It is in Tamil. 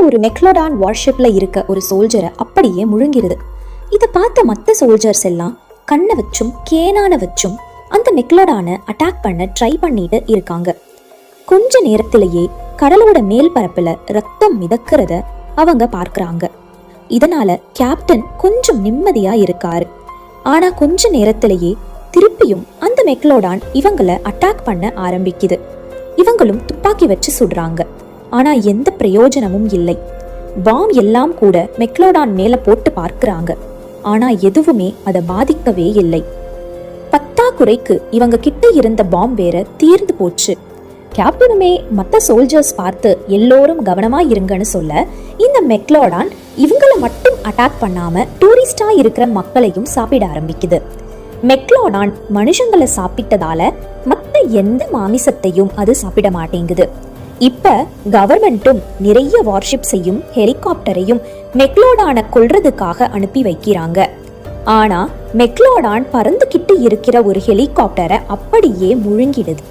ஒரு மெக்லோடான் வார்ஷிப்ல இருக்க ஒரு சோல்ஜரை அப்படியே முழுங்கிருது. இதை பார்த்த மற்ற சோல்ஜர்ஸ் எல்லாம் கண்ணை வச்சும் கேனான வச்சும் அந்த மெக்லோடானை அட்டாக் பண்ண ட்ரை பண்ணிட்டு இருக்காங்க. கொஞ்ச நேரத்திலேயே கடலோட மேல் பரப்புல ரத்தம் மிதக்கிறத அவங்க பார்க்கறாங்க. இதனால கேப்டன் கொஞ்சம் நிம்மதியா இருக்காரு. ஆனா கொஞ்ச நேரத்திலேயே திருப்பியும் அந்த மெக்லோடான் இவங்களை அட்டாக் பண்ண ஆரம்பிக்குது. இவங்களும் துப்பாக்கி வச்சு சுடுறாங்க. ஆனா எந்த பிரயோஜனமும் இல்லை. பாம் எல்லாம் கூட மெக்லோடான் மேல போட்டு பார்க்கறாங்க. ஆனா எதுவுமே அதை பாதிக்கவே இல்லை. பத்தாக்குறைக்கு இவங்க கிட்ட இருந்த பாம் வேற தீர்ந்து போச்சு. கேப்டனுமே மற்ற சோல்ஜர்ஸ் பார்த்து எல்லோரும் கவனமா இருங்கன்னு சொல்ல, இந்த மெக்லோடான் இவங்களை மட்டும் அட்டாக் பண்ணாம டூரிஸ்டா இருக்கிற மக்களையும் சாப்பிட ஆரம்பிக்குது. மெக்லோடான் மனுஷங்களை சாப்பிட்டதால மற்ற எந்த மாமிசத்தையும் அது சாப்பிட மாட்டேங்குது. இப்ப கவர்மெண்ட்டும் நிறைய வார்ஷிப்ஸையும் ஹெலிகாப்டரையும் மெக்லோடானை கொல்றதுக்காக அனுப்பி வைக்கிறாங்க. ஆனா மெக்லோடான் பறந்துகிட்டு இருக்கிற ஒரு ஹெலிகாப்டரை அப்படியே முழுங்கிடுது.